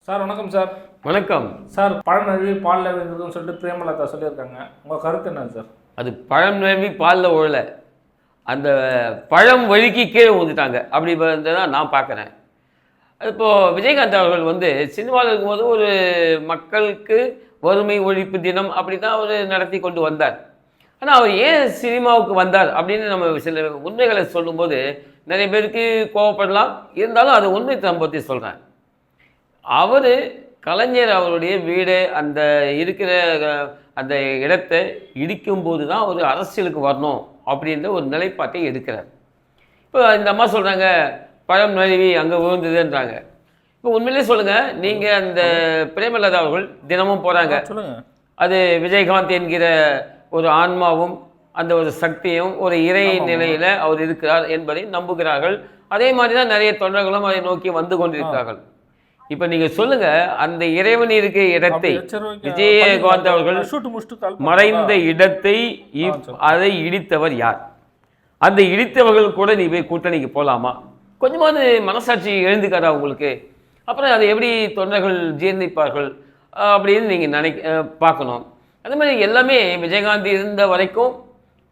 Sir வணக்கம் sir. வணக்கம் sir. பழம் நழுவி பாலில் விழுந்ததுன்னு சொல்லிட்டு பிரேமலதா சொல்லியிருக்காங்க. உங்கள் கருத்து என்ன சார்? அது பழம் நழுவி பாலில் உழலை, அந்த பழம் வழுக்கி கீழே ஊந்துட்டாங்க. அப்படி தான் நான் பார்க்குறேன். இப்போது விஜயகாந்த் அவர்கள் சினிமாவில் இருக்கும்போது ஒரு மக்களுக்கு வறுமை ஒழிப்பு தினம் அப்படி தான் அவர் நடத்தி கொண்டு வந்தார். ஆனால் அவர் ஏன் சினிமாவுக்கு வந்தார் அப்படின்னு நம்ம சில உண்மைகளை சொல்லும்போது நிறைய பேருக்கு கோவப்படலாம். இருந்தாலும் அது உண்மை பற்றி சொல்கிறேன். அவர் கலைஞர் அவருடைய வீடு அந்த இருக்கிற அந்த இடத்தை இடிக்கும்போது தான் ஒரு அரசியலுக்கு வரணும் அப்படின்ற ஒரு நிலைப்பாட்டை எடுக்கிறார். இப்போ இந்த அம்மா சொல்கிறாங்க பழம் நழுவி அங்கே விழுந்ததுன்றாங்க. இப்போ உண்மையிலே சொல்லுங்கள், நீங்கள் அந்த பிரேமலதா அவர்கள் தினமும் போகிறாங்க. அது விஜயகாந்த் என்கிற ஒரு ஆன்மாவும் அந்த ஒரு சக்தியும் ஒரு இறை நிலையில் அவர் இருக்கிறார் என்பதை நம்புகிறார்கள். அதே மாதிரி தான் நிறைய தொண்டர்களும் அதை நோக்கி வந்து கொண்டிருக்கிறார்கள். இப்போ நீங்கள் சொல்லுங்கள், அந்த இறைவன் இருக்கிற இடத்தை விஜயகாந்த் அவர்கள் மறைந்த இடத்தை அதை இடித்தவர் யார்? அந்த இடித்தவர்கள் கூட நீ போய் கூட்டணிக்கு போகலாமா? கொஞ்சமாவது மனசாட்சி எழுந்துக்காதா உங்களுக்கு? அப்புறம் அதை எப்படி தொண்டர்கள் ஜீர்ணிப்பார்கள் அப்படின்னு நீங்கள் பார்க்கணும். அதே மாதிரி எல்லாமே விஜயகாந்த் இருந்த வரைக்கும்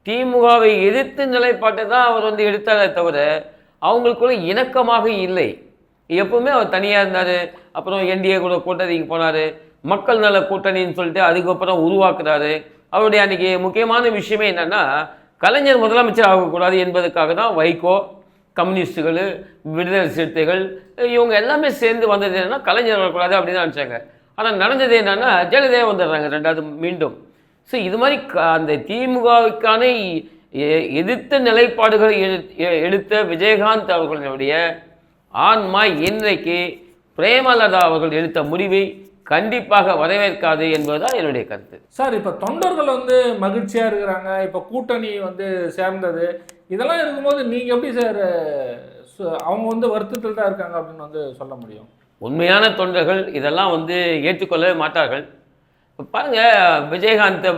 திமுகவை எதிர்த்து நிலைப்பாட்டை தான் அவர் எடுத்தாரே தவிர அவங்களுக்குள்ள இணக்கமாக இல்லை. எப்பவுமே அவர் தனியாக இருந்தார். அப்புறம் என்டிஏ கூட கூட்டணிக்கு போனார். மக்கள் நல கூட்டணின்னு சொல்லிட்டு அதுக்கப்புறம் உருவாக்குறாரு. அவருடைய அன்றைக்கி முக்கியமான விஷயமே என்னென்னா, கலைஞர் முதலமைச்சர் ஆகக்கூடாது என்பதற்காக தான் வைகோ, கம்யூனிஸ்டுகள், விடுதலை சிறுத்தைகள் இவங்க எல்லாமே சேர்ந்து வந்தது என்னென்னா கலைஞர் வரக்கூடாது அப்படின்னு நினச்சாங்க. ஆனால் நடந்தது என்னென்னா ஜெயலலிதா வந்துடுறாங்க ரெண்டாவது மீண்டும். ஸோ இது மாதிரி அந்த திமுகவுக்கான எதிர்த்த நிலைப்பாடுகள் எடுத்த விஜயகாந்த் அவர்களுடைய ஆன்மா இன்றைக்கு பிரேமலதா அவர்கள் எடுத்த முடிவை கண்டிப்பாக வரவேற்காது என்பதுதான் என்னுடைய கருத்து. சார், இப்போ தொண்டர்கள் மகிழ்ச்சியாக இருக்கிறாங்க. இப்போ கூட்டணி சேர்ந்தது இதெல்லாம் இருக்கும்போது நீங்கள் எப்படி சார் அவங்க வருத்தத்தில் தான் இருக்காங்க அப்படின்னு சொல்ல முடியும்? உண்மையான தொண்டர்கள் இதெல்லாம் ஏற்றுக்கொள்ளவே மாட்டார்கள். இப்போ பாருங்கள், விஜயகாந்த்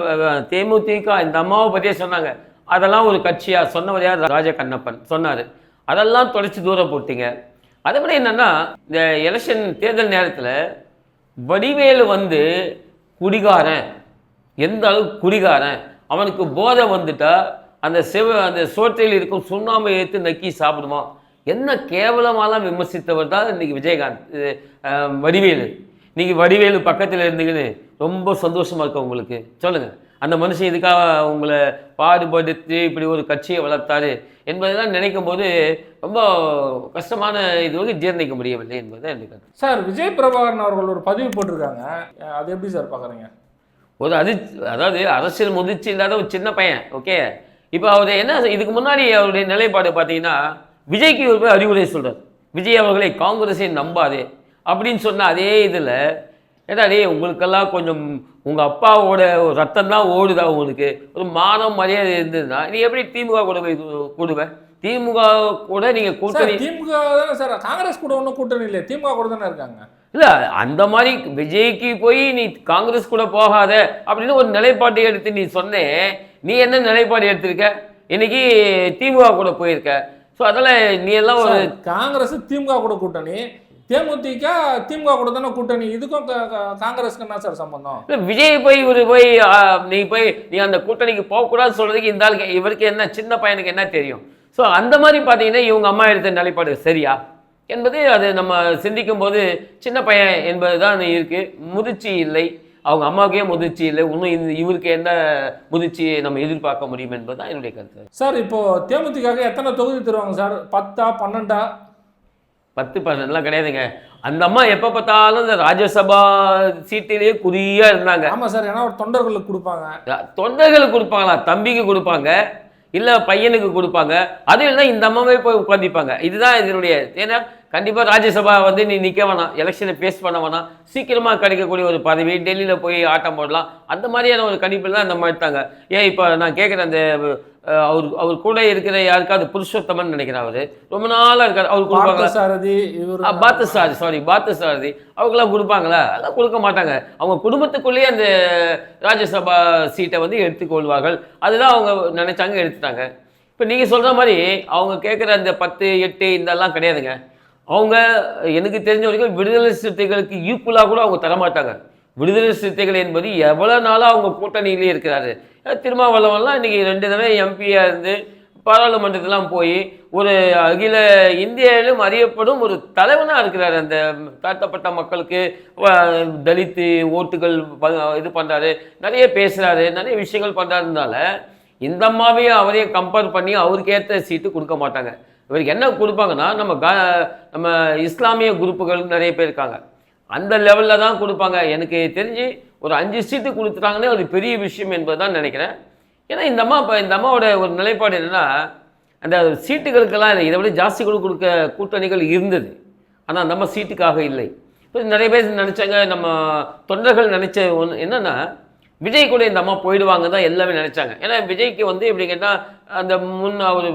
தேமுதிக இந்த அம்மாவை பற்றியே சொன்னாங்க. அதெல்லாம் ஒரு கட்சியாக சொன்னவர் யார்? ராஜ கண்ணப்பன் சொன்னார். அதெல்லாம் தொலைச்சி தூரம் போட்டீங்க. அதை விட என்னென்னா, இந்த எலெக்ஷன் தேர்தல் நேரத்தில் வடிவேலு குடிகாரன், எந்த அளவுக்கு குடிகாரன், அவனுக்கு போதை வந்துட்டா அந்த சோற்றில் இருக்கும் சுண்ணாம்பை ஏற்று நக்கி சாப்பிடுவான், என்ன கேவலமாலாம் விமர்சித்தவர் தான் இன்றைக்கி விஜயகாந்த் வடிவேலு. இன்றைக்கி வடிவேலு பக்கத்தில் இருந்துக்கின்னு ரொம்ப சந்தோஷமாக இருக்க உங்களுக்கு சொல்லுங்கள். அந்த மனுஷன் இதுக்காக உங்களை பாடுபடுத்தி இப்படி ஒரு கட்சியை வளர்த்தாரு என்பதெல்லாம் நினைக்கும் போது ரொம்ப கஷ்டமான இது ஜீர்ணிக்க முடியவில்லை என்பது எனக்கு. சார், விஜய் பிரபாகரன் அவர்கள் ஒரு பதிவு போட்டிருக்காங்க. அது எப்படி சார் பார்க்குறீங்க? அதாவது அரசியல் முதிர்ச்சி இல்லாத ஒரு சின்ன பையன். ஓகே, இப்போ அவர் என்ன இதுக்கு முன்னாடி அவருடைய நிலைப்பாடு பார்த்தீங்கன்னா, விஜய்க்கு ஒரு போய் அறிவுரை சொல்கிறார். விஜய் அவர்களை காங்கிரஸை நம்பாதே அப்படின்னு சொன்ன அதே இதில் ஏதாடே உங்களுக்கெல்லாம் கொஞ்சம் உங்கள் அப்பாவோட ரத்தம் தான் ஓடுதா, உங்களுக்கு ஒரு மானம் மரியாதை இருந்ததுன்னா நீ எப்படி திமுக கூட போய் கூடுவேன்? திமுக கூட நீங்கள் கூட்டணி திமுக தானே சார், காங்கிரஸ் கூட ஒன்றும் கூட்டணி இல்லை, திமுக கூட தானே இருக்காங்க. இல்லை, அந்த மாதிரி விஜய்க்கு போய் நீ காங்கிரஸ் கூட போகாத அப்படின்னு ஒரு நிலைப்பாட்டை எடுத்து நீ சொன்னேன். நீ என்ன நிலைப்பாடு எடுத்திருக்க? இன்னைக்கு திமுக கூட போயிருக்க. ஸோ அதெல்லாம் நீ எல்லாம் ஒரு காங்கிரஸ் திமுக கூட கூட்டணி, தேமுதிக திமுக கூட தானே கூட்டணி, இதுக்கும் காங்கிரஸ்க்கு என்ன சார் சம்பந்தம்? இல்லை, விஜய் போய் நீ அந்த கூட்டணிக்கு போகக்கூடாதுன்னு சொல்கிறதுக்கு இந்த ஆளுக்கு இவருக்கு என்ன, சின்ன பையனுக்கு என்ன தெரியும்? ஸோ அந்த மாதிரி பார்த்தீங்கன்னா இவங்க அம்மா எடுத்த நிலைப்பாடு சரியா என்பது அது நம்ம சிந்திக்கும் போது சின்ன பையன் என்பது தான் இருக்குது. முதிர்ச்சி இல்லை, அவங்க அம்மாவுக்கே முதிர்ச்சி இல்லை. இன்னும் இவருக்கு என்ன முதிர்ச்சி நம்ம எதிர்பார்க்க முடியும் என்பது தான் என்னுடைய கருத்து. சார், இப்போது தேமுதிக எத்தனை தொகுதி தருவாங்க சார்? 10 12? 10 12 கிடையாதுங்க. அந்த அம்மா எப்போ பார்த்தாலும் இந்த ராஜ்யசபா சீட்டிலேயே குறியாக இருந்தாங்க. ஆமாம் சார், ஏன்னா ஒரு தொண்டர்களுக்கு கொடுப்பாங்க. தொண்டர்களுக்கு கொடுப்பாங்களா? தம்பிக்கு கொடுப்பாங்க, இல்லை பையனுக்கு கொடுப்பாங்க. அது இல்லை இந்த அம்மாவே போய் உட்காந்துப்பாங்க. இதுதான் இதனுடைய. ஏன்னா கண்டிப்பாக ராஜ்யசபா நீ நிற்க வேணாம், எலெக்ஷனை பேஸ் பண்ண வேணாம், சீக்கிரமாக கிடைக்கக்கூடிய ஒரு பதவி, டெல்லியில் போய் ஆட்டம் போடலாம், அந்த மாதிரியான ஒரு கணிப்பில் தான் இந்த மாதிரி எடுத்தாங்க. ஏன் இப்போ நான் கேட்குறேன், அந்த அவர் கூட இருக்கிற யாருக்காவது புருஷோத்தமன் நினைக்கிறேன், அவர் ரொம்ப நாளாக இருக்கார். அவர் கொடுப்பாங்க. பார்த்தசாரதி அவங்களாம் கொடுப்பாங்களா? அதெல்லாம் கொடுக்க மாட்டாங்க. அவங்க குடும்பத்துக்குள்ளேயே அந்த ராஜ்யசபா சீட்டை எடுத்துக்கொள்வார்கள். அதுதான் அவங்க நினைச்சாங்க, எடுத்துட்டாங்க. இப்போ நீங்கள் சொல்கிற மாதிரி அவங்க கேட்குற அந்த 10 8 இதெல்லாம் கிடையாதுங்க. அவங்க எனக்கு தெரிஞ்ச வரைக்கும் விடுதலை சிறுத்தைகளுக்கு ஈக்குவலாக கூட அவங்க தரமாட்டாங்க. விடுதலை சிறுத்தைகள் என்பது எவ்வளோ நாளாக அவங்க கூட்டணியிலே இருக்கிறாரு. திருமாவளவன்லாம் இன்றைக்கி 2 தடவை எம்பியாக இருந்து பாராளுமன்றத்தெலாம் போய் ஒரு அகில இந்தியாவிலும் அறியப்படும் ஒரு தலைவனாக இருக்கிறார். அந்த தாழ்த்தப்பட்ட மக்களுக்கு தலித்து ஓட்டுகள் இது பண்ணுறாரு, நிறைய பேசுகிறாரு, நிறைய விஷயங்கள் பண்ணுறாருனால இந்த அம்மாவையும் அவரையும் கம்பேர் பண்ணி அவருக்கு ஏற்ற சீட்டு கொடுக்க மாட்டாங்க. இவருக்கு என்ன கொடுப்பாங்கன்னா நம்ம இஸ்லாமிய குரூப்புகள் நிறைய பேர் இருக்காங்க, அந்த லெவலில் தான் கொடுப்பாங்க. எனக்கு தெரிஞ்சு ஒரு 5 சீட்டு கொடுத்துட்டாங்கன்னே ஒரு பெரிய விஷயம் என்பது தான் நினைக்கிறேன். ஏன்னா இந்த அம்மாவோட ஒரு நிலைப்பாடு என்னென்னா, அந்த சீட்டுகளுக்கெல்லாம் இல்லை, இதை விட ஜாஸ்தி கொடுக்க கூட்டணிகள் இருந்தது, ஆனால் நம்ம சீட்டுக்காக இல்லை. இப்போ நிறைய பேர் நினச்சாங்க, நம்ம தொண்டர்கள் நினச்ச ஒன்று என்னென்னா விஜய் கூட இந்த அம்மா போயிடுவாங்க தான் எல்லாமே நினச்சாங்க. ஏன்னா விஜய்க்கு வந்து எப்படி கேட்டால் அந்த அவர்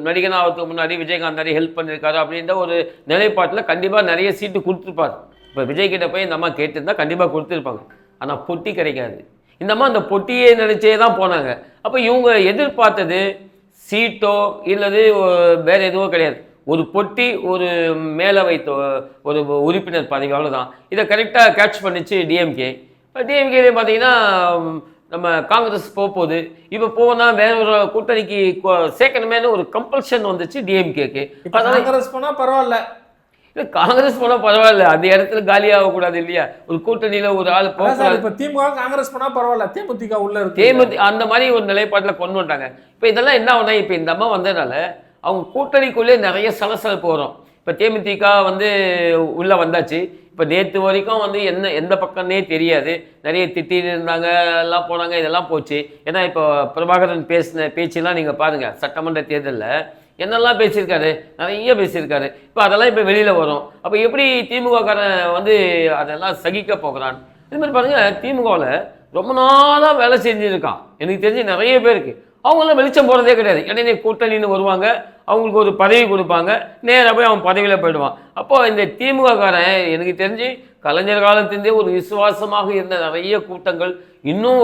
நடிகனாகிறதுக்கு முன்னாடி விஜயகாந்த் நிறைய ஹெல்ப் பண்ணியிருக்காரு அப்படின்ற ஒரு நிலைப்பாட்டில் கண்டிப்பாக நிறைய சீட்டு கொடுத்துருப்பார். இப்போ விஜய் கிட்ட போய் இந்த அம்மா கேட்டுருந்தா கண்டிப்பாக கொடுத்துருப்பாங்க. ஆனால் பொட்டி கிடைக்காது. இந்த அம்மா அந்த பொட்டியே நினச்சே தான் போனாங்க. அப்போ இவங்க எதிர்பார்த்தது சீட்டோ இல்லது வேறு எதுவும் கிடையாது, ஒரு பொட்டி, ஒரு மேலே வைத்த ஒரு உறுப்பினர் பதவி, அவ்வளோதான். இதை கரெக்டாக கேட்ச் பண்ணிச்சு டிஎம்கே. இப்போ டிஎம்கேலே பார்த்தீங்கன்னா நம்ம காங்கிரஸ் போகுது. இப்போ போனால் வேற ஒரு கூட்டணிக்கு சேர்க்கணுமேனு ஒரு கம்பல்ஷன் வந்துச்சு டிஎம்கேக்கு. காங்கிரஸ் போனால் பரவாயில்ல, இல்லை காங்கிரஸ் போனால் பரவாயில்ல, அந்த இடத்துல காலியாகக்கூடாது இல்லையா, ஒரு கூட்டணியில் ஒரு ஆள் போக. இப்போ திமுக காங்கிரஸ் போனால் பரவாயில்ல, தேமுதிக உள்ள இருக்கு, அந்த மாதிரி ஒரு நிலைப்பாட்டில் கொண்டு வந்தாங்க. இப்போ இதெல்லாம் என்ன ஆகுனா, இப்போ இந்த அம்மா வந்ததுனால அவங்க கூட்டணிக்குள்ளே நிறைய சலசலப்பு வரும். இப்போ தேமுதிக வந்து உள்ளே வந்தாச்சு. இப்போ நேற்று வரைக்கும் வந்து எந்த பக்கம்னே தெரியாது, நிறைய திட்டின்னு இருந்தாங்க, எல்லாம் போனாங்க, இதெல்லாம் போச்சு. ஏன்னா இப்போ பிரபாகரன் பேசின பேச்செல்லாம் நீங்கள் பாருங்கள், சட்டமன்ற தேர்தலில் என்னெல்லாம் பேசியிருக்காரு, நிறைய பேசியிருக்காரு. இப்போ அதெல்லாம் இப்போ வெளியில் வரும். அப்போ எப்படி திமுககாரன் வந்து அதெல்லாம் சகிக்க போகிறான்? இதுமாதிரி பாருங்கள், திமுகவில் ரொம்ப நாளாக வேலை செஞ்சுருக்கான், எனக்கு தெரிஞ்சு நிறைய பேருக்கு. அவங்களாம் வெளிச்சம் போகிறதே கிடையாது. இடையே கூட்டணின்னு வருவாங்க, அவங்களுக்கு ஒரு பதவி கொடுப்பாங்க, நேராக போய் அவன் பதவியில் போயிடுவான். அப்போது இந்த திமுககாரன் எனக்கு தெரிஞ்சு கலைஞர் காலத்திலேருந்தே ஒரு விசுவாசமாக இருந்த நிறைய கூட்டங்கள் இன்னும்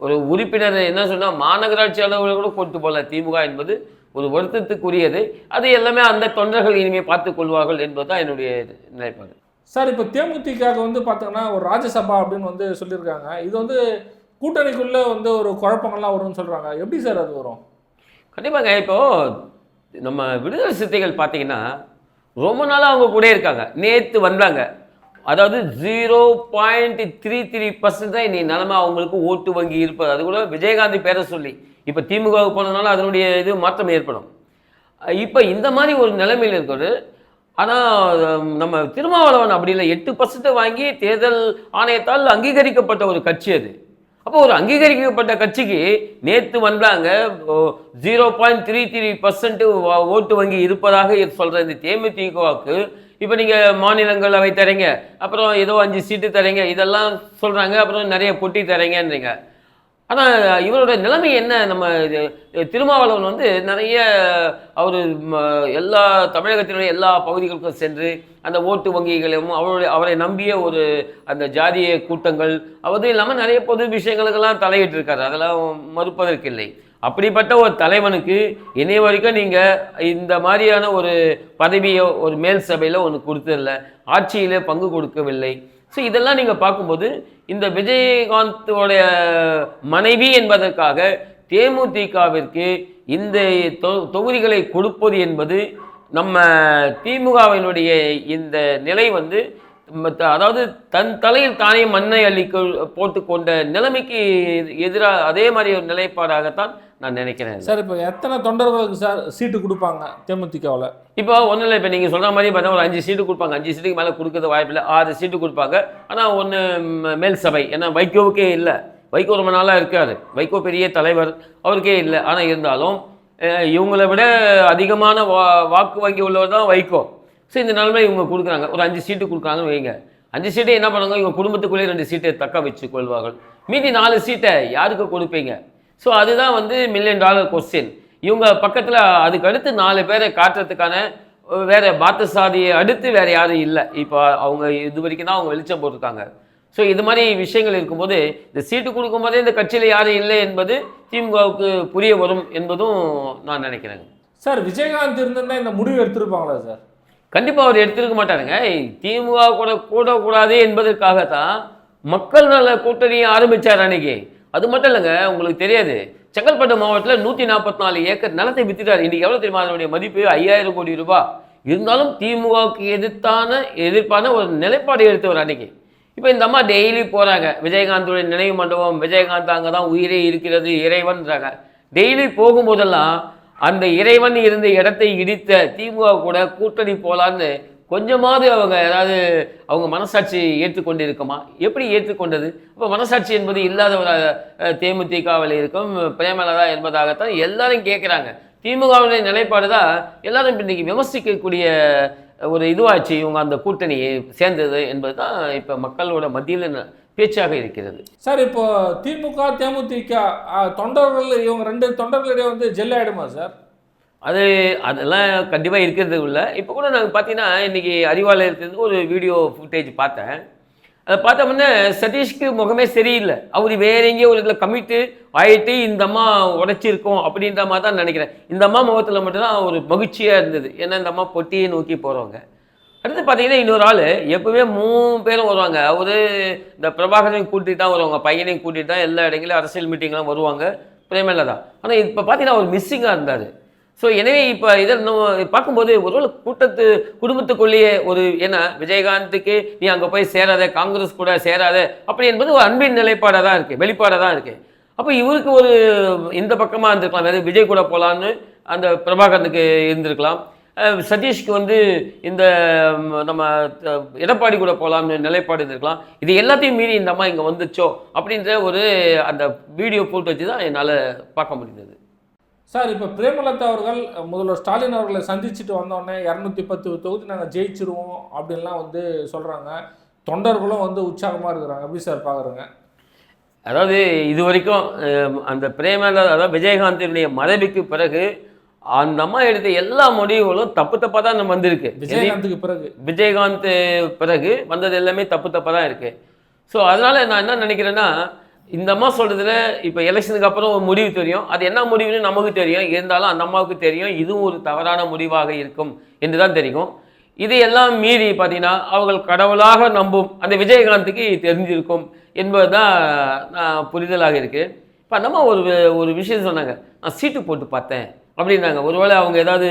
ஒரு உறுப்பினர் என்ன சொன்னால் மாநகராட்சி அளவில் கூட கொண்டு போகல. திமுக என்பது ஒரு வருத்தத்துக்குரியது. அது எல்லாமே அந்த தொண்டர்கள் இனிமேல் பார்த்து கொள்வார்கள் என்பது தான் என்னுடைய நிலைப்பாடு. சார், இப்போ தேமுதிக வந்து பார்த்தோன்னா ஒரு ராஜ்யசபா அப்படின்னு வந்து சொல்லியிருக்காங்க. இது வந்து கூட்டணிக்குள்ளே வந்து ஒரு குழப்பங்கள்லாம் வரும்னு சொல்கிறாங்க. எப்படி சார் அது வரும்? கண்டிப்பாங்க. இப்போது நம்ம விடுதலை சிறுத்தைகள் பார்த்தீங்கன்னா ரொம்ப நாளாக அவங்க கூட இருக்காங்க. நேற்று வந்தாங்க, அதாவது 0.33% தான் இன்னைக்கு நிலைமை அவங்களுக்கு ஓட்டு வங்கி இருப்பது. அது கூட விஜயகாந்த் பேரை சொல்லி இப்போ திமுகவுக்கு போனதுனால அதனுடைய இது மாற்றம் ஏற்படும். இப்போ இந்த மாதிரி ஒரு நிலைமையில் இருக்கிறது. ஆனால் நம்ம திருமாவளவன் அப்படி இல்லை, 8% வாங்கி தேர்தல் ஆணையத்தால் அங்கீகரிக்கப்பட்ட ஒரு கட்சி அது. அப்போ ஒரு அங்கீகரிக்கப்பட்ட கட்சிக்கு நேற்று வந்தாங்க 0.33% ஓட்டு வங்கி இருப்பதாக சொல்கிற இந்த தேமுதிகவுக்கு இப்போ நீங்கள் மாநிலங்களவை தரீங்க, அப்புறம் ஏதோ 5 சீட்டு தரீங்க, இதெல்லாம் சொல்கிறாங்க, அப்புறம் நிறைய பொட்டி தரீங்கன்றீங்க. ஆனால் இவரோட நிலைமை என்ன? நம்ம திருமாவளவன் வந்து நிறைய அவர் எல்லா தமிழகத்தினுடைய எல்லா பகுதிகளுக்கும் சென்று அந்த ஓட்டு வங்கிகளையும் அவரை நம்பிய ஒரு அந்த ஜாதிய கூட்டங்கள் அதுவும் இல்லாமல் நிறைய பொது விஷயங்களுக்கெல்லாம் தலையிட்டு இருக்காரு, அதெல்லாம் மறுப்பதற்கு இல்லை. அப்படிப்பட்ட ஒரு தலைவனுக்கு இணைய வரைக்கும் நீங்கள் இந்த மாதிரியான ஒரு பதவியோ ஒரு மேல் சபையில் ஒன்று கொடுத்ததில்ல, ஆட்சியிலே பங்கு கொடுக்கவில்லை. ஸோ இதெல்லாம் நீங்கள் பார்க்கும்போது இந்த விஜயகாந்தோடைய மனைவி என்பதற்காக தேமுதிகவிற்கு இந்த தொகுதிகளை கொடுப்பது என்பது நம்ம திமுகவினுடைய இந்த நிலை வந்து, அதாவது தன் தலையில் தானே மண்ணை அள்ளி போட்டுக்கொண்ட நிலைமைக்கு எதிராக அதே மாதிரி ஒரு நிலைப்பாடாகத்தான் நான் நினைக்கிறேன். சார், இப்போ எத்தனை தொண்டர்களுக்கு சார் சீட்டு கொடுப்பாங்க தேமுதிகவில்? இப்போ ஒன்றும் இல்லை, இப்போ நீங்கள் சொல்கிற மாதிரி பார்த்தா ஒரு 5 சீட்டு கொடுப்பாங்க, 5 சீட்டுக்கு மேலே கொடுக்கறது வாய்ப்பில்லை, 6 சீட்டு கொடுப்பாங்க. ஆனால் ஒன்று மேல் சபை, ஏன்னா வைகோவுக்கே இல்லை, வைகோ ரொம்ப நாளாக இருக்கார், வைகோ பெரிய தலைவர், அவருக்கே இல்லை. ஆனால் இருந்தாலும் இவங்களை விட அதிகமான வாக்கு வங்கி உள்ளவர் தான் வைகோ. ஸோ இந்த நிலைமை இவங்க கொடுக்குறாங்க, ஒரு 5 சீட்டு கொடுக்குறாங்கன்னு வைங்க. 5 சீட்டை என்ன பண்ணுவாங்க, இவங்க குடும்பத்துக்குள்ளேயே 2 சீட்டை தக்க வச்சு கொள்வார்கள், மீதி 4 சீட்டை யாருக்கு கொடுப்பீங்க? ஸோ அதுதான் வந்து $1 மில்லியன் கொஸ்டின். இவங்க பக்கத்தில் அதுக்கு அடுத்து 4 பேரை காட்டுறதுக்கான வேறு பாத்தசாதியை அடுத்து வேறு யாரும் இல்லை. இப்போ அவங்க இது வரைக்கும் தான் அவங்க வெளிச்சம் போட்டிருக்காங்க. ஸோ இது மாதிரி விஷயங்கள் இருக்கும்போது இந்த சீட்டு கொடுக்கும்போதே இந்த கட்சியில் யாரும் இல்லை என்பது திமுகவுக்கு புரிய வரும் என்பதும் நான் நினைக்கிறேன். சார், விஜயகாந்த் இருந்திருந்தால் இந்த முடிவு எடுத்திருப்பாங்களா சார்? கண்டிப்பாக அவர் எடுத்திருக்க மாட்டாருங்க. திமுக கூட கூடக்கூடாது என்பதற்காகத்தான் மக்கள் நல கூட்டணியை ஆரம்பித்தார் அன்னைக்கு. அது மட்டும் இல்லைங்க, உங்களுக்கு தெரியாது, செங்கல்பட்டு மாவட்டத்தில் 144 ஏக்கர் நிலத்தை வித்துட்டார். இன்றைக்கி எவ்வளோ தெரியுமா அதனுடைய மதிப்பு? 5000 கோடி ரூபாய். இருந்தாலும் திமுகவுக்கு எதிர்ப்பான ஒரு நிலைப்பாடு எடுத்தவர் அன்னைக்கு. இப்போ இந்த அம்மா டெய்லி போகிறாங்க விஜயகாந்தோடைய நினைவு மண்டபம், விஜயகாந்த் அங்கே தான் உயிரே இருக்கிறது, இறைவன்றாங்க. டெய்லி போகும்போதெல்லாம் அந்த இறைவன் இருந்த இடத்தை இடித்த திமுக கூட கூட்டணி போகலான்னு கொஞ்சமாவது அவங்க ஏதாவது அவங்க மனசாட்சி ஏற்றுக்கொண்டு இருக்குமா? எப்படி ஏற்றுக்கொண்டது? இப்போ மனசாட்சி என்பது இல்லாத ஒரு தேமுதிகவில் இருக்கும் பிரேமலதா என்பதாகத்தான் எல்லாரும் கேட்குறாங்க. திமுகவுடைய நிலைப்பாடு தான் எல்லாரும் இன்றைக்கி விமர்சிக்கக்கூடிய ஒரு இதுவாச்சு. இவங்க அந்த கூட்டணியை சேர்ந்தது என்பது தான் இப்போ மக்களோட மத்தியில் பேச்சாக இருக்கிறது. சார், இப்போ திமுக தேமுதிக தொண்டர்கள் இவங்க 2 தொண்டர்களிடையே வந்து ஜெல் ஆகிடுமா சார்? அதெல்லாம் கண்டிப்பாக இருக்கிறது இல்லை. இப்போ கூட நாங்கள் பார்த்தீங்கன்னா இன்றைக்கி அறிவாலயத்துலேருந்து ஒரு வீடியோ ஃபுட்டேஜ் பார்த்தேன். அதை பார்த்தோம்னா சதீஷ்க்கு முகமே சரியில்லை. அவர் வேற எங்கேயோ ஒரு இதில் கமிட்டு ஆகிட்டு இந்த அம்மா உடைச்சிருக்கோம் அப்படின்ற மாதிரி தான் நினைக்கிறேன். இந்த அம்மா முகத்தில் மட்டும்தான் ஒரு மகிழ்ச்சியாக இருந்தது. ஏன்னா இந்த அம்மா பொட்டியை நோக்கி போகிறவங்க. அடுத்து பார்த்தீங்கன்னா இன்னொரு ஆள் எப்பவுமே 3 பேரும் வருவாங்க. அவர் இந்த பிரபாகரனையும் கூட்டிகிட்டு தான் வருவாங்க, பையனையும் கூட்டிகிட்டு தான் எல்லா இடங்களிலும் அரசியல் மீட்டிங்லாம் வருவாங்க, பிரேமலதா. ஆனால் இப்போ பார்த்தீங்கன்னா அவர் மிஸ்ஸிங்காக இருந்தார். ஸோ எனவே இப்போ இதை நம்ம பார்க்கும்போது ஒருவேளை குடும்பத்துக்குள்ளேயே ஒரு ஏன்னா விஜயகாந்துக்கு நீ அங்கே போய் சேராத, காங்கிரஸ் கூட சேராத அப்படி என்பது ஒரு அன்பின் நிலைப்பாடாக தான் இருக்குது, வெளிப்பாடாக தான் இருக்குது. அப்போ இவருக்கு ஒரு இந்த பக்கமாக இருந்திருக்கலாம், வேறு விஜய் கூட போகலான்னு அந்த பிரபாகரனுக்கு இருந்திருக்கலாம். சதீஷ்க்கு வந்து இந்த நம்ம எடப்பாடி கூட போகலாம்னு நிலைப்பாடு இருந்திருக்கலாம். இது எல்லாத்தையும் மீறி இந்த அம்மா இங்கே வந்துச்சோ அப்படின்ற ஒரு அந்த வீடியோ போட்டு வச்சு தான் என்னால் பார்க்க முடிந்தது. சார், இப்போ பிரேமலதா அவர்கள் முதல்வர் ஸ்டாலின் அவர்களை சந்திச்சுட்டு வந்தோடனே 210 தொகுதி நாங்கள் ஜெயிச்சிருவோம் அப்படின்லாம் வந்து சொல்கிறாங்க. தொண்டர்களும் வந்து உற்சாகமாக இருக்கிறாங்க. எப்படி சார் பார்க்குறேங்க? அதாவது இது வரைக்கும் அந்த பிரேமலதா அதாவது விஜயகாந்தினுடைய மறைவுக்கு பிறகு அந்த அம்மா எடுத்த எல்லா முடிவுகளும் தப்பாக தான் வந்திருக்கு. விஜயகாந்த் பிறகு வந்தது எல்லாமே தப்பாக தான் இருக்குது. ஸோ அதனால் நான் என்ன நினைக்கிறேன்னா, இந்த அம்மா சொல்கிறதுல இப்போ எலெக்ஷனுக்கு அப்புறம் ஒரு முடிவு தெரியும், அது என்ன முடிவுன்னு நமக்கு தெரியும். இருந்தாலும் அந்த அம்மாவுக்கு தெரியும் இதுவும் ஒரு தவறான முடிவாக இருக்கும் என்று தான் தெரியும். இதையெல்லாம் மீறி பார்த்தீங்கன்னா அவர்கள் கடவுளாக நம்பும் அந்த விஜயகாந்துக்கு தெரிஞ்சிருக்கும் என்பது தான் புரிதலாக இருக்குது. இப்போ அந்த அம்மா ஒரு விஷயம் சொன்னாங்க, நான் சீட்டு போட்டு பார்த்தேன் அப்படின்னாங்க. ஒருவேளை அவங்க ஏதாவது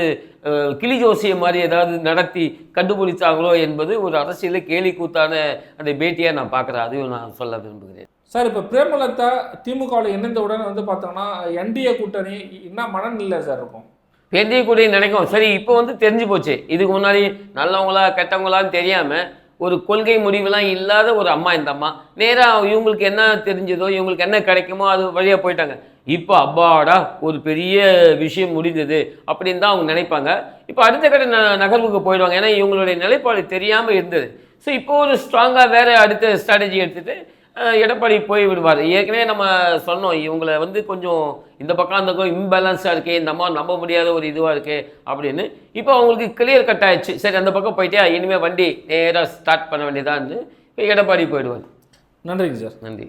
கிளி ஜோசியம் மாதிரி ஏதாவது நடத்தி கண்டுபிடிச்சாங்களோ என்பது ஒரு அரசியலில் கேலி கூத்தான அந்த பேட்டியாக நான் பார்க்குறேன். அதையும் நான் சொல்ல விரும்புகிறேன். சார், இப்போ பிரேமலதா திமுகவில் இணைந்த உடனே வந்து பார்த்தோம்னா என்டிஏ கூட்டணி என்ன மனநிலை சார் இருக்கும்? என்டிஏ கூட்டணி நினைக்கும். சரி, இப்போ வந்து தெரிஞ்சு போச்சு. இதுக்கு முன்னாடி நல்லவங்களா கெட்டவங்களான்னு தெரியாமல் ஒரு கொள்கை முடிவுலாம் இல்லாத ஒரு அம்மா இந்த அம்மா நேராக இவங்களுக்கு என்ன தெரிஞ்சதோ இவங்களுக்கு என்ன கிடைக்குமோ அது வழியாக போயிட்டாங்க. இப்போ அப்பாடா ஒரு பெரிய விஷயம் முடிந்தது அப்படின்னு தான் அவங்க நினைப்பாங்க. இப்போ அடுத்த கட்ட நகர்வுக்கு போயிடுவாங்க. ஏன்னா இவங்களுடைய நிலைப்பாடு தெரியாமல் இருந்தது. ஸோ இப்போ ஒரு ஸ்ட்ராங்காக வேறு அடுத்த ஸ்ட்ராட்டஜி எடுத்துகிட்டு எடப்பாடி போய் விடுவார். ஏற்கனவே நம்ம சொன்னோம் இவங்களை வந்து கொஞ்சம் இந்த பக்கம் அந்த பக்கம் இம்பேலன்ஸாக இருக்கே, இந்த அம்மா நம்ப முடியாத ஒரு இதுவாக இருக்கே அப்படின்னு. இப்போ அவங்களுக்கு கிளியர் கட் ஆயிடுச்சு. சரி, அந்த பக்கம் போயிட்டே இனிமேல் வண்டி நேராக ஸ்டார்ட் பண்ண வேண்டியதான்னு இப்போ எடப்பாடி போயிடுவார். நன்றிங்க சார். நன்றி.